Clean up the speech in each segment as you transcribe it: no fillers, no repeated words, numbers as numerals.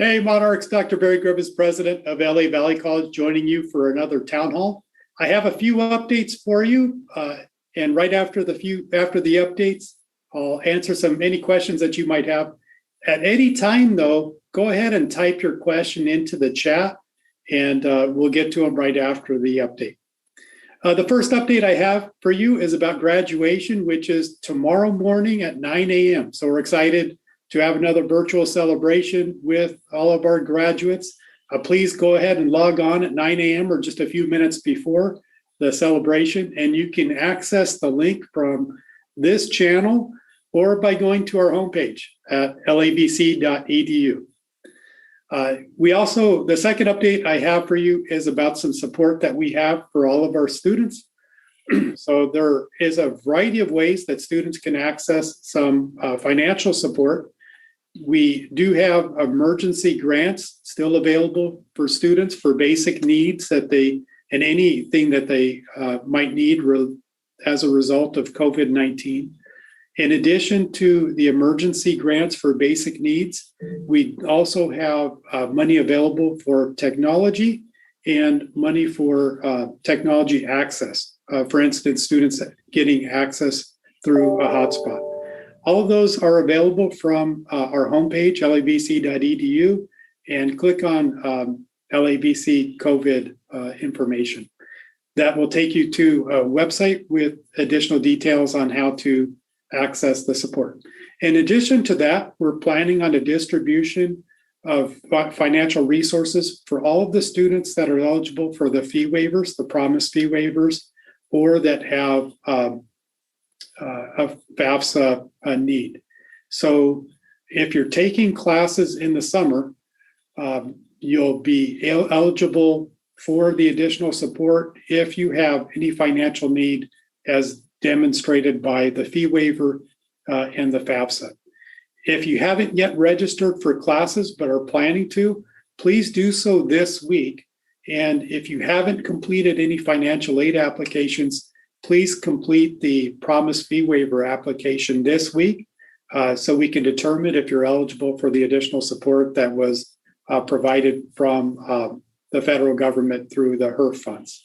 Hey, Monarchs, Dr. Barry Griffiths, president of LA Valley College, joining you for another town hall. I have a few updates for you, and right after the updates, I'll answer any questions that you might have. At any time, though, go ahead and type your question into the chat, and we'll get to them right after the update. The first update I have for you is about graduation, which is tomorrow morning at 9 a.m. So we're excited to have another virtual celebration with all of our graduates. Please go ahead and log on at 9 a.m. or just a few minutes before the celebration, and you can access the link from this channel or by going to our homepage at lavc.edu. The second update I have for you is about some support that we have for all of our students. So there is a variety of ways that students can access some financial support. We do have emergency grants still available for students for basic needs and anything that they might need as a result of COVID-19. In addition to the emergency grants for basic needs, we also have money available for technology and money for technology access. For instance, students getting access through a hotspot. All of those are available from our homepage, lavc.edu, and click on LAVC COVID information. That will take you to a website with additional details on how to access the support. In addition to that, we're planning on a distribution of financial resources for all of the students that are eligible for the fee waivers, the promised fee waivers, or that have a FAFSA need. So if you're taking classes in the summer, you'll be eligible for the additional support if you have any financial need as demonstrated by the fee waiver and the FAFSA. If you haven't yet registered for classes but are planning to, please do so this week. And if you haven't completed any financial aid applications, please complete the promised fee waiver application this week so we can determine if you're eligible for the additional support that was provided from the federal government through the HERF funds.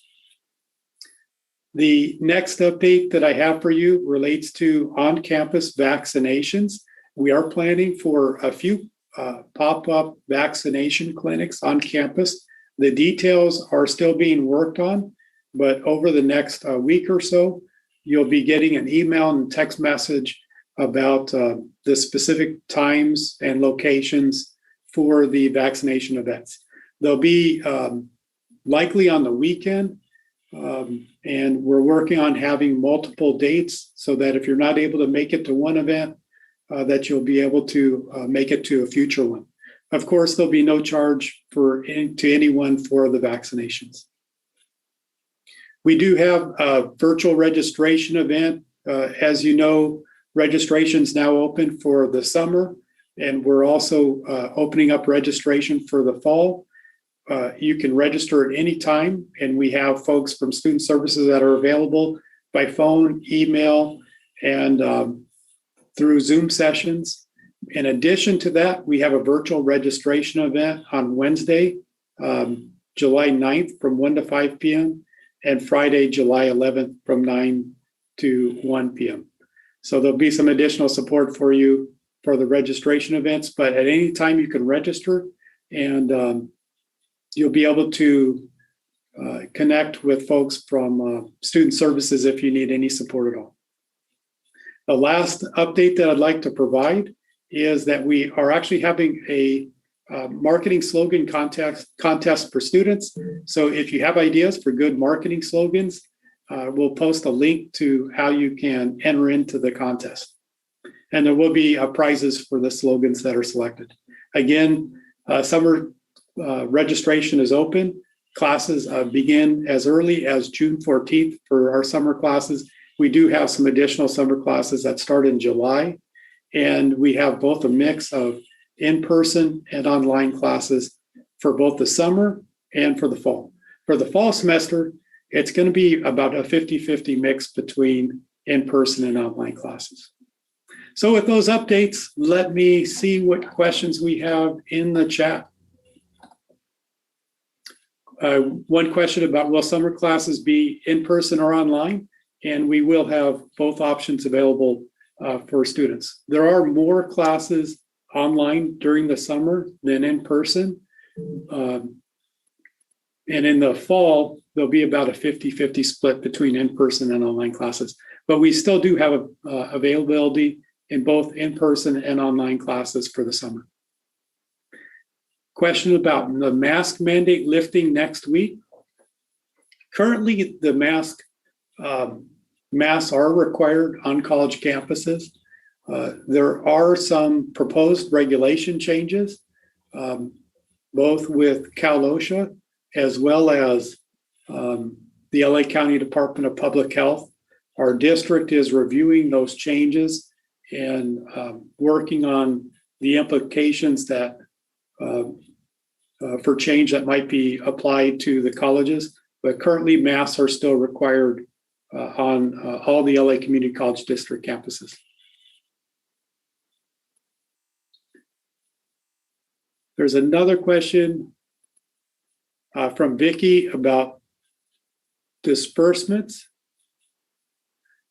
The next update that I have for you relates to on-campus vaccinations. We are planning for a few pop-up vaccination clinics on campus. The details are still being worked on, but over the next week or so, you'll be getting an email and text message about the specific times and locations for the vaccination events. They'll be likely on the weekend, and we're working on having multiple dates so that if you're not able to make it to one event, that you'll be able to make it to a future one. Of course, there'll be no charge to anyone for the vaccinations. We do have a virtual registration event. As you know, registration's now open for the summer, and we're also opening up registration for the fall. You can register at any time, and we have folks from student services that are available by phone, email, and through Zoom sessions. In addition to that, we have a virtual registration event on Wednesday, July 9th from 1 to 5 p.m. and Friday, July 11th from 9 to 1 p.m. So there'll be some additional support for you for the registration events, but at any time you can register, and you'll be able to connect with folks from student services if you need any support at all. The last update that I'd like to provide is that we are actually having a marketing slogan contest for students. So if you have ideas for good marketing slogans, we'll post a link to how you can enter into the contest. And there will be prizes for the slogans that are selected. Again, summer registration is open. Classes begin as early as June 14th for our summer classes. We do have some additional summer classes that start in July, and we have both a mix of in-person and online classes for both the summer and for the fall. For the fall semester, it's going to be about a 50-50 mix between in-person and online classes. So with those updates, let me see what questions we have in the chat. One question about, will summer classes be in person or online? And we will have both options available for students. There are more classes online during the summer than in person. And in the fall, there'll be about a 50-50 split between in-person and online classes. But we still do have availability in both in-person and online classes for the summer. Question about the mask mandate lifting next week. Currently, the masks are required on college campuses. There are some proposed regulation changes, both with Cal OSHA as well as the LA County Department of Public Health. Our district is reviewing those changes and working on the implications that for change that might be applied to the colleges. But currently, masks are still required on all the LA Community College District campuses. There's another question from Vicki about disbursements.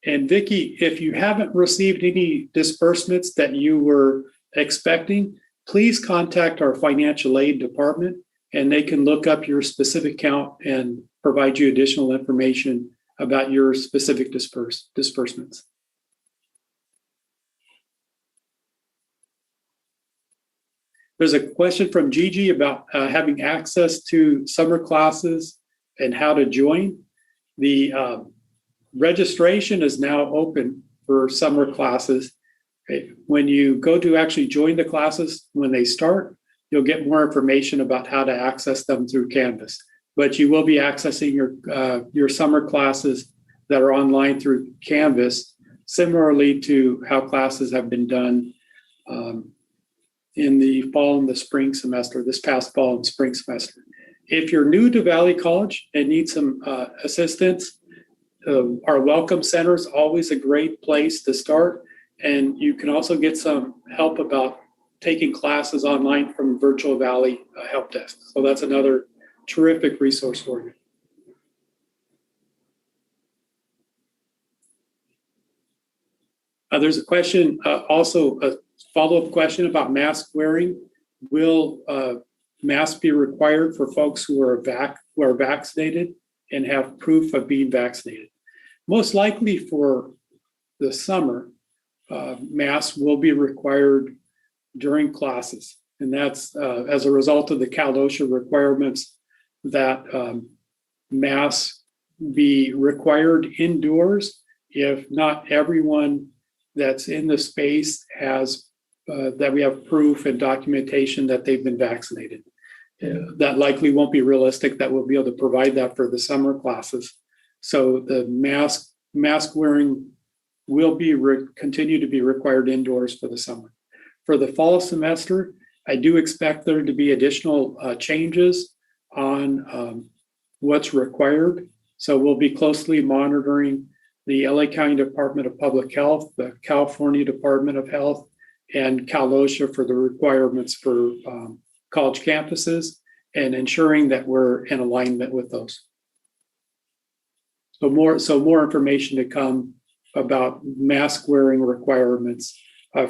And Vicki, if you haven't received any disbursements that you were expecting, please contact our financial aid department and they can look up your specific account and provide you additional information about your specific disbursements. There's a question from Gigi about having access to summer classes and how to join. The registration is now open for summer classes. When you go to actually join the classes, when they start, you'll get more information about how to access them through Canvas. But you will be accessing your summer classes that are online through Canvas, similarly to how classes have been done in the fall and the spring semester, this past fall and spring semester. If you're new to Valley College and need some assistance, our Welcome Center is always a great place to start. And you can also get some help about taking classes online from Virtual Valley Help Desk. So that's another terrific resource for you. There's a question, also a follow-up question about mask wearing. Will masks be required for folks who are vaccinated and have proof of being vaccinated? Most likely for the summer, masks will be required during classes. And that's as a result of the Cal OSHA requirements that masks be required indoors if not everyone that's in the space has that we have proof and documentation that they've been vaccinated. That likely won't be realistic that we'll be able to provide that for the summer classes. So the mask wearing will be continue to be required indoors for the summer. For the fall semester, I do expect there to be additional changes on what's required. So we'll be closely monitoring the LA County Department of Public Health, the California Department of Health, and Cal OSHA for the requirements for college campuses and ensuring that we're in alignment with those. So more information to come about mask wearing requirements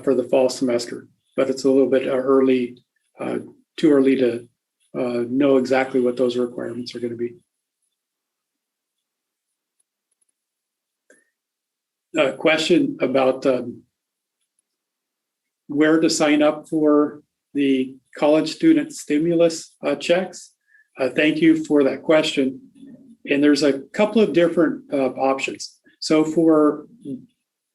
for the fall semester, but it's a little bit early, too early to know exactly what those requirements are going to be. A question about where to sign up for the college student stimulus checks. Thank you for that question. And there's a couple of different options. So for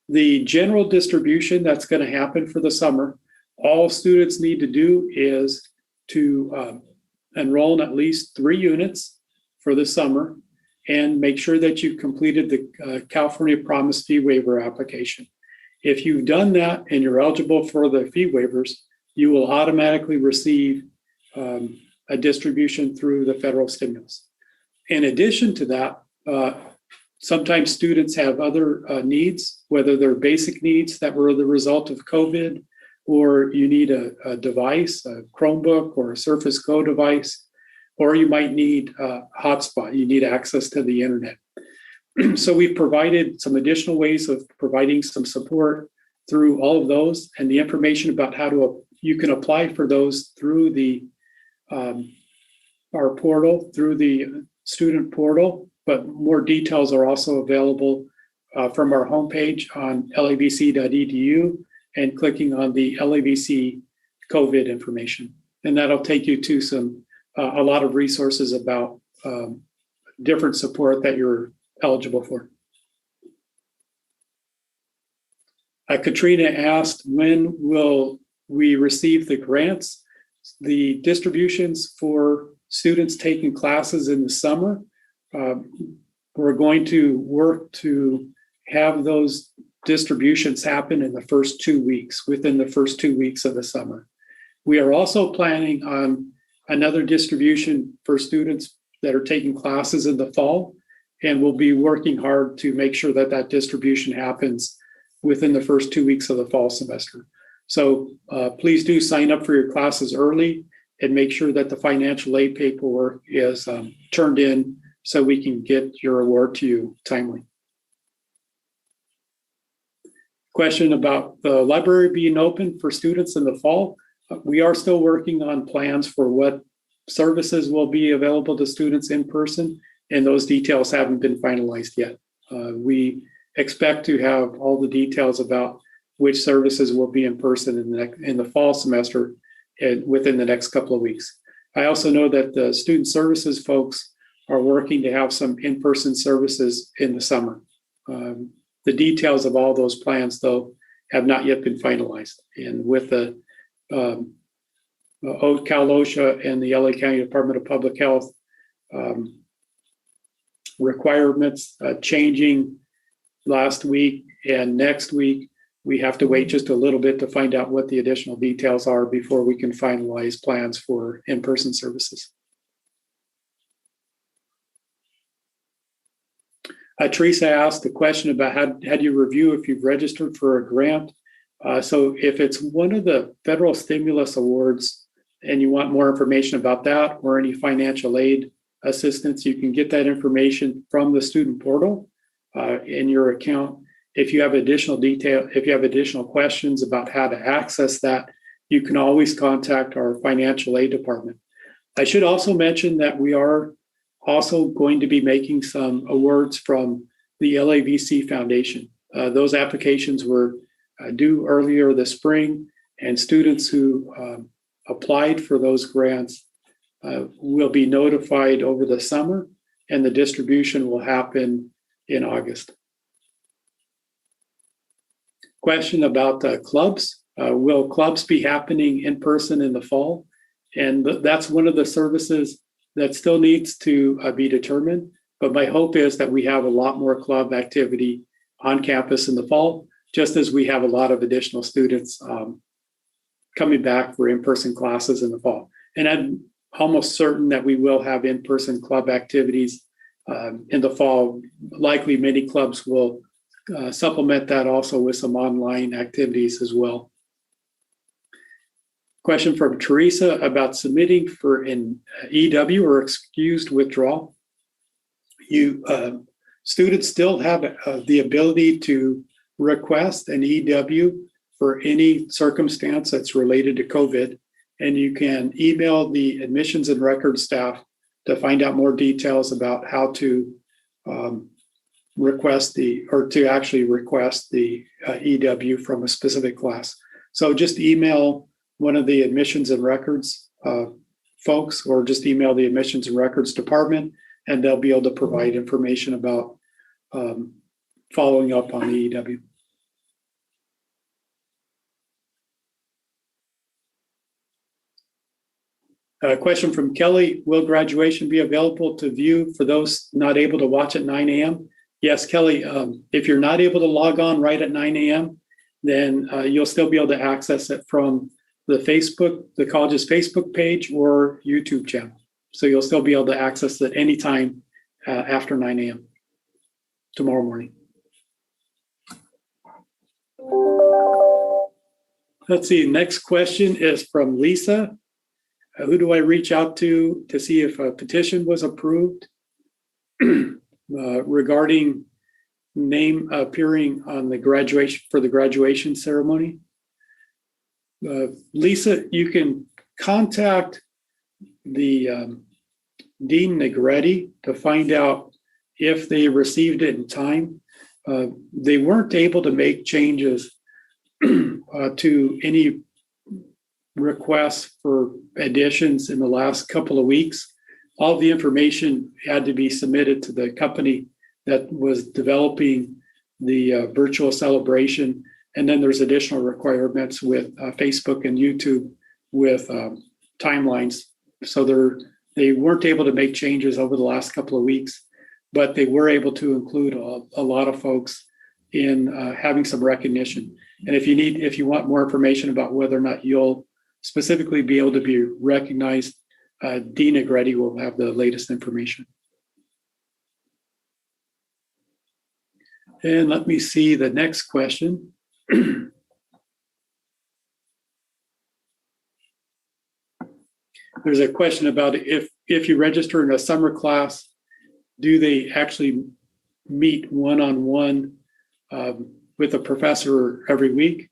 the general distribution that's going to happen for the summer, all students need to do is to enroll in at least 3 units for the summer and make sure that you've completed the California Promise Fee Waiver application. If you've done that and you're eligible for the fee waivers, you will automatically receive a distribution through the federal stimulus. In addition to that, Sometimes students have other needs, whether they're basic needs that were the result of COVID, or you need a device, a Chromebook or a Surface Go device, or you might need a hotspot. You need access to the internet. So we've provided some additional ways of providing some support through all of those, and the information about you can apply for those through our portal, through the student portal, but more details are also available from our homepage on lavc.edu and clicking on the LAVC COVID information. And that'll take you to a lot of resources about different support that you're eligible for. Katrina asked, when will we receive the grants? The distributions for students taking classes in the summer, we're going to work to have those distributions happen in the first 2 weeks, within the first 2 weeks of the summer. We are also planning on another distribution for students that are taking classes in the fall, and we'll be working hard to make sure that that distribution happens within the first 2 weeks of the fall semester. So please do sign up for your classes early and make sure that the financial aid paperwork is turned in so we can get your award to you timely. Question about the library being open for students in the fall. We are still working on plans for what services will be available to students in person, and those details haven't been finalized yet. We expect to have all the details about which services will be in person in the fall semester and within the next couple of weeks. I also know that the student services folks are working to have some in-person services in the summer. The details of all those plans, though, have not yet been finalized. And with the Cal OSHA and the LA County Department of Public Health requirements changing last week and next week, we have to wait just a little bit to find out what the additional details are before we can finalize plans for in-person services. Teresa asked a question about how do you review if you've registered for a grant. So if it's one of the federal stimulus awards and you want more information about that or any financial aid assistance, you can get that information from the student portal in your account. If you have additional detail, if you have additional questions about how to access that, you can always contact our financial aid department. I should also mention that we are also going to be making some awards from the LAVC Foundation. Those applications were due earlier this spring, and students who applied for those grants will be notified over the summer, and the distribution will happen in August. Question about clubs. Will clubs be happening in person in the fall? And that's one of the services that still needs to be determined. But my hope is that we have a lot more club activity on campus in the fall, just as we have a lot of additional students coming back for in-person classes in the fall. And I'm almost certain that we will have in-person club activities in the fall. Likely many clubs will supplement that also with some online activities as well. Question from Teresa about submitting for an EW or excused withdrawal. Students still have the ability to request an EW for any circumstance that's related to COVID, and you can email the admissions and records staff to find out more details about how to request the EW from a specific class. So just email one of the admissions and records folks, or just email the admissions and records department, and they'll be able to provide information about following up on the EW. A question from Kelly, will graduation be available to view for those not able to watch at 9 a.m.? Yes, Kelly, if you're not able to log on right at 9 a.m., then you'll still be able to access it from the college's Facebook page or YouTube channel. So you'll still be able to access it anytime after 9 a.m. tomorrow morning. Let's see, next question is from Lisa. Who do I reach out to see if a petition was approved regarding name appearing on the graduation ceremony? Lisa, you can contact the Dean Negretti to find out if they received it in time. They weren't able to make changes to any requests for additions in the last couple of weeks. All the information had to be submitted to the company that was developing the virtual celebration. And then there's additional requirements with Facebook and YouTube with timelines. So they weren't able to make changes over the last couple of weeks, but they were able to include a lot of folks in having some recognition. And if you want more information about whether or not you'll specifically be able to be recognized, Dean Negretti will have the latest information. And let me see the next question. There's a question about if you register in a summer class, do they actually meet one-on-one with a professor every week?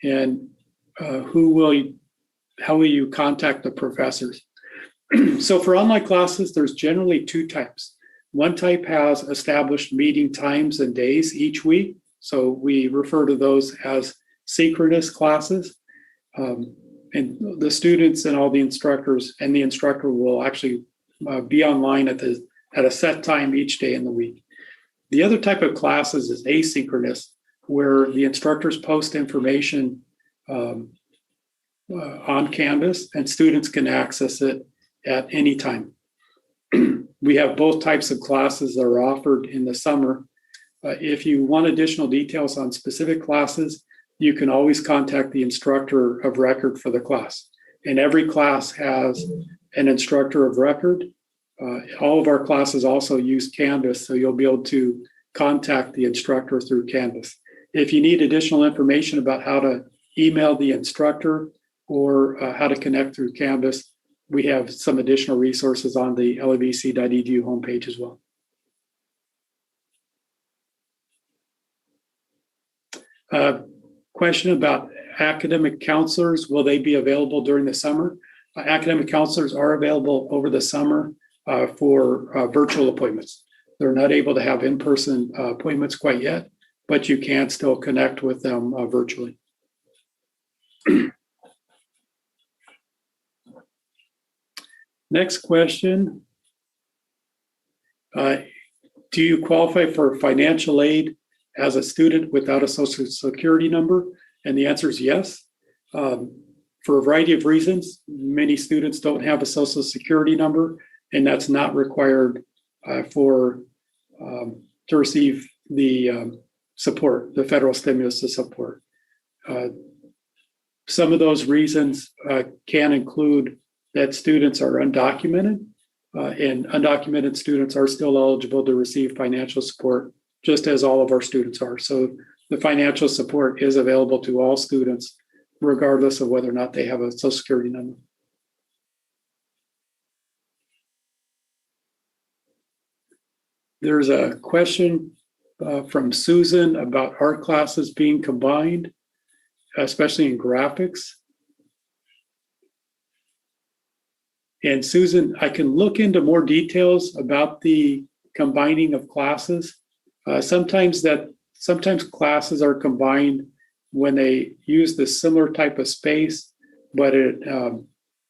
And how will you contact the professors? So for online classes, there's generally two types. One type has established meeting times and days each week. So we refer to those as synchronous classes. And the students and all the instructors and the instructor will actually be online at a set time each day in the week. The other type of classes is asynchronous, where the instructors post information on Canvas and students can access it at any time. We have both types of classes that are offered in the summer. If you want additional details on specific classes, you can always contact the instructor of record for the class. And every class has an instructor of record. All of our classes also use Canvas, so you'll be able to contact the instructor through Canvas. If you need additional information about how to email the instructor or how to connect through Canvas, we have some additional resources on the lavc.edu homepage as well. Question about academic counselors. Will they be available during the summer? Academic counselors are available over the summer for virtual appointments. They're not able to have in-person appointments quite yet, but you can still connect with them virtually. Next question. Do you qualify for financial aid as a student without a social security number? And the answer is yes. For a variety of reasons, many students don't have a social security number, and that's not required to receive the support, the federal stimulus support. Some of those reasons can include that students are undocumented, and undocumented students are still eligible to receive financial support, just as all of our students are. So the financial support is available to all students, regardless of whether or not they have a social security number. There's a question from Susan about art classes being combined, especially in graphics. And Susan, I can look into more details about the combining of classes. Sometimes classes are combined when they use the similar type of space, but it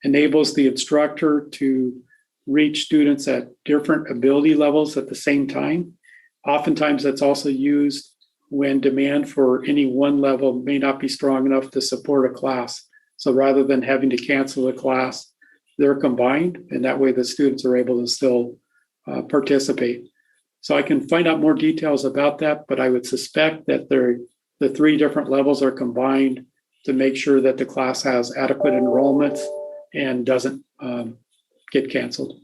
enables the instructor to reach students at different ability levels at the same time. Oftentimes that's also used when demand for any one level may not be strong enough to support a class. So rather than having to cancel a class, they're combined, and that way the students are able to still participate. So I can find out more details about that, but I would suspect that the three different levels are combined to make sure that the class has adequate enrollments and doesn't get canceled.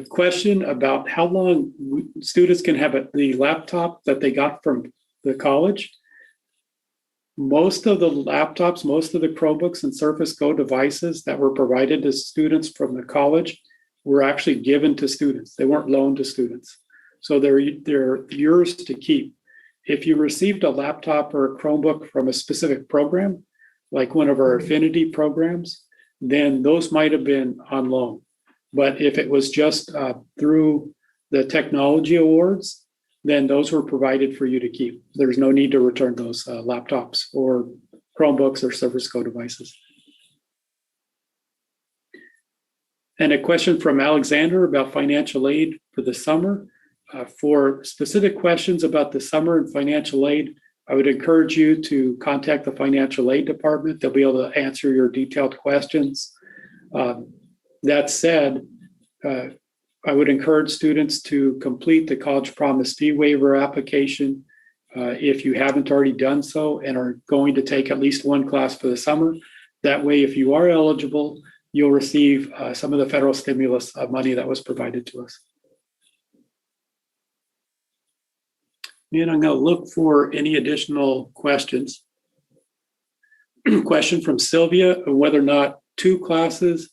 Question about how long students can have the laptop that they got from the college. Most of the laptops, most of the Chromebooks and Surface Go devices that were provided to students from the college were actually given to students. They weren't loaned to students. So they're yours to keep. If you received a laptop or a Chromebook from a specific program, like one of our affinity programs, then those might have been on loan. But if it was just through the technology awards, then those were provided for you to keep. There's no need to return those laptops or Chromebooks or Surface Go devices. And a question from Alexander about financial aid for the summer. For specific questions about the summer and financial aid, I would encourage you to contact the financial aid department. They'll be able to answer your detailed questions. That said, I would encourage students to complete the College Promise Fee Waiver application if you haven't already done so and are going to take at least one class for the summer. That way, if you are eligible, you'll receive some of the federal stimulus money that was provided to us. And I'm going to look for any additional questions. Question from Sylvia, whether or not 2 classes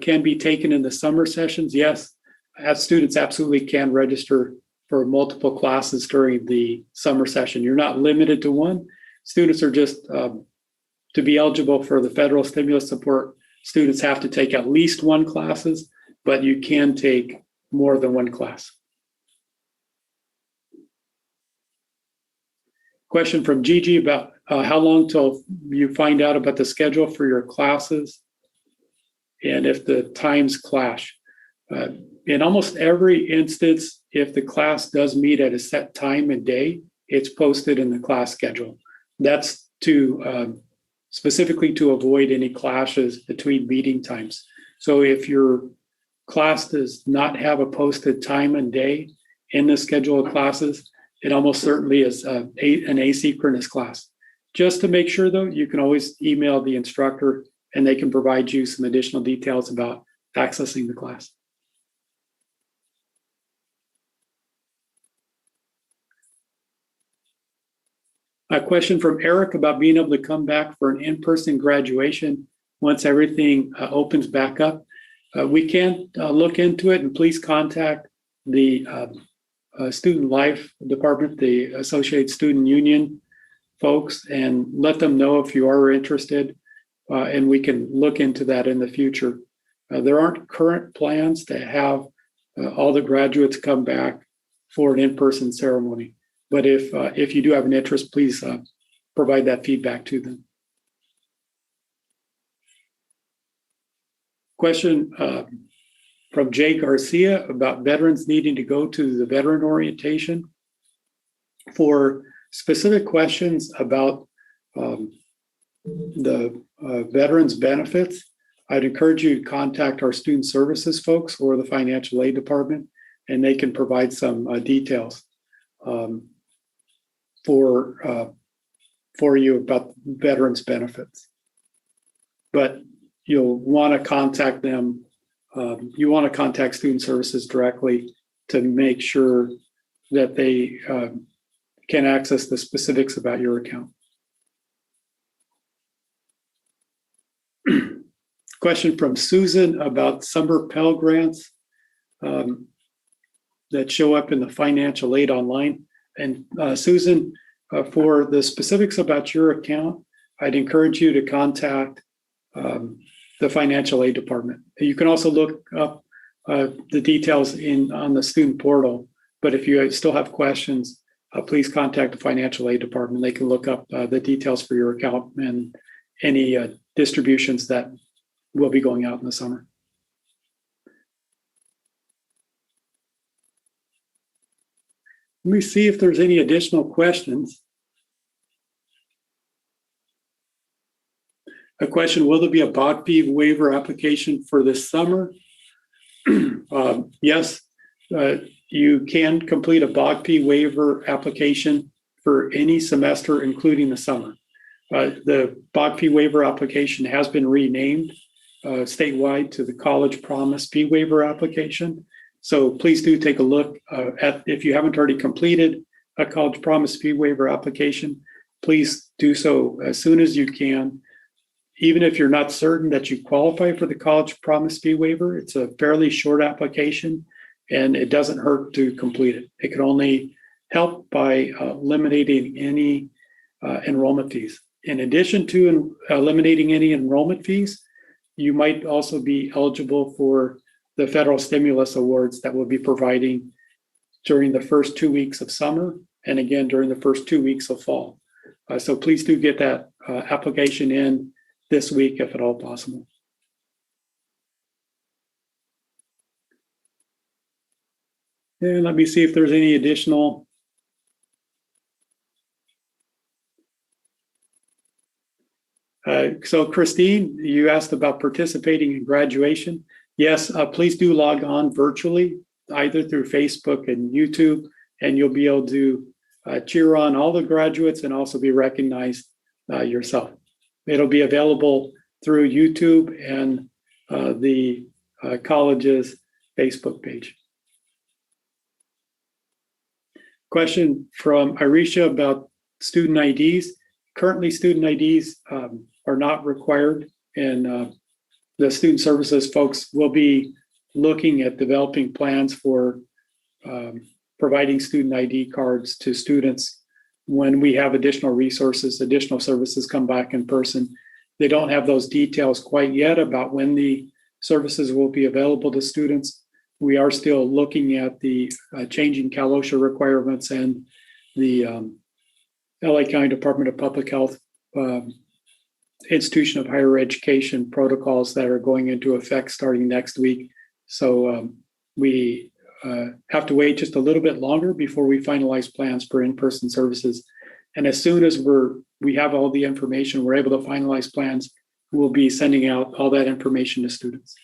can be taken in the summer sessions. Yes, as students absolutely can register for multiple classes during the summer session. You're not limited to one. Students are just, to be eligible for the federal stimulus support, students have to take at least 1 classes, but you can take more than 1 class. Question from Gigi about how long till you find out about the schedule for your classes and if the times clash. In almost every instance, if the class does meet at a set time and day, it's posted in the class schedule. That's to specifically to avoid any clashes between meeting times. So if your class does not have a posted time and day in the schedule of classes, it almost certainly is an asynchronous class. Just to make sure, though, you can always email the instructor and they can provide you some additional details about accessing the class. A question from Eric about being able to come back for an in-person graduation once everything opens back up. We can look into it, and please contact the Student Life Department, the Associated Student Union folks, and let them know if you are interested, and we can look into that in the future. There aren't current plans to have all the graduates come back for an in-person ceremony, but if you do have an interest, please provide that feedback to them. Question from Jay Garcia about veterans needing to go to the veteran orientation. For specific questions about the veterans benefits, I'd encourage you to contact our student services folks or the financial aid department, and they can provide some details for you about veterans benefits. But you'll want to contact them. You want to contact student services directly to make sure that they can access the specifics about your account. Question from Susan about summer Pell Grants that show up in the financial aid online. And Susan, for the specifics about your account, I'd encourage you to contact the financial aid department. You can also look up the details on the student portal, but if you still have questions, please contact the financial aid department. They can look up the details for your account and any distributions that will be going out in the summer. Let me see if there's any additional questions. A question, will there be a BOD fee waiver application for this summer? Yes, you can complete a BOD fee waiver application for any semester, including the summer. The BOD fee waiver application has been renamed statewide to the College Promise fee waiver application. So please do take a look at, if you haven't already completed a College Promise fee waiver application, please do so as soon as you can. Even if you're not certain that you qualify for the College Promise fee waiver, it's a fairly short application and it doesn't hurt to complete it. It can only help by eliminating any enrollment fees. In addition to eliminating any enrollment fees, you might also be eligible for the federal stimulus awards that we'll be providing during the first 2 weeks of summer and again during the first 2 weeks of fall. So please do get that application in this week if at all possible. And let me see if there's any additional. So Christine, you asked about participating in graduation. Yes, please do log on virtually, either through Facebook and YouTube, and you'll be able to cheer on all the graduates and also be recognized yourself. It'll be available through YouTube and the college's Facebook page. Question from Irisha about student IDs. Currently, student IDs are not required, and the student services folks will be looking at developing plans for providing student ID cards to students when we have additional resources, additional services come back in person. They don't have those details quite yet about when the services will be available to students. We are still looking at the changing Cal OSHA requirements and the LA County Department of Public Health Institution of Higher Education protocols that are going into effect starting next week. So we have to wait just a little bit longer before we finalize plans for in-person services. And as soon as we have all the information, we're able to finalize plans, we'll be sending out all that information to students.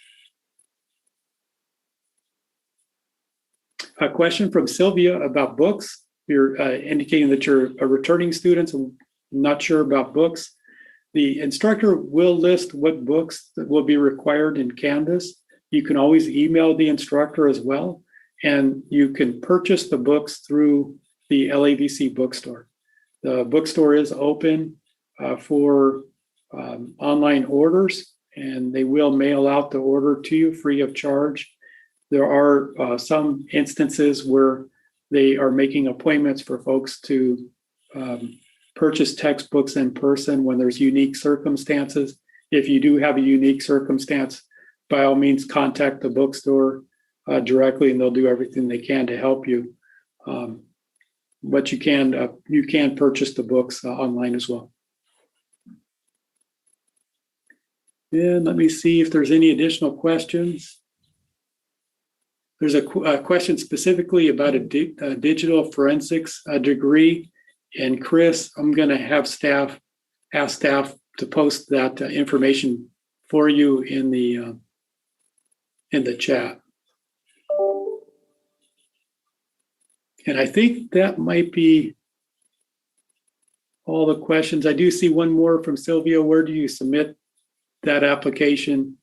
A question from Sylvia about books. You're indicating that you're a returning student, so not sure about books. The instructor will list what books that will be required in Canvas. You can always email the instructor as well, and you can purchase the books through the LAVC bookstore. The bookstore is open for online orders, and they will mail out the order to you free of charge. There are some instances where they are making appointments for folks to purchase textbooks in person when there's unique circumstances. If you do have a unique circumstance, by all means, contact the bookstore directly, and they'll do everything they can to help you. But you can purchase the books online as well. And let me see if there's any additional questions. There's a question specifically about a digital forensics degree. And Chris, I'm going to ask staff to post that information for you in the chat. And I think that might be all the questions. I do see one more from Sylvia. Where do you submit that application?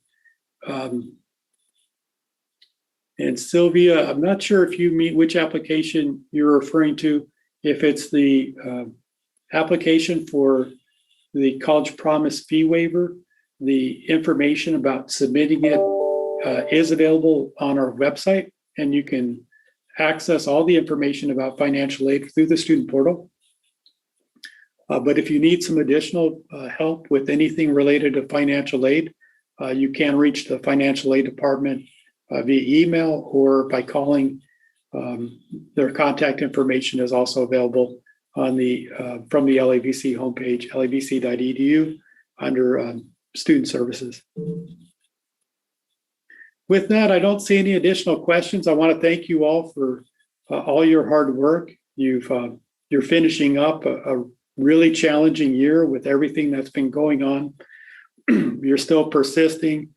And Sylvia, I'm not sure if you mean which application you're referring to, if it's the application for the College Promise fee waiver. The information about submitting it is available on our website, and you can access all the information about financial aid through the student portal. But if you need some additional help with anything related to financial aid, you can reach the financial aid department via email or by calling. Their contact information is also available on from the LAVC homepage, lavc.edu, under student services. With that, I don't see any additional questions. I want to thank you all for all your hard work. You're finishing up a really challenging year with everything that's been going on. You're still persisting,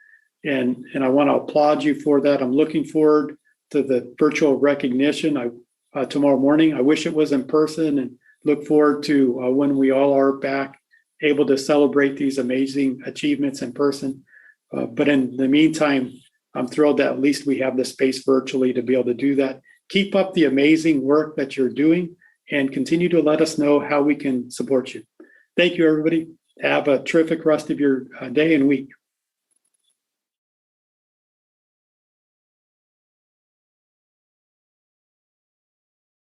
and I want to applaud you for that. I'm looking forward to the virtual recognition tomorrow morning. I wish it was in person, and look forward to when we all are back able to celebrate these amazing achievements in person. But in the meantime, I'm thrilled that at least we have the space virtually to be able to do that. Keep up the amazing work that you're doing and continue to let us know how we can support you. Thank you, everybody. Have a terrific rest of your day and week.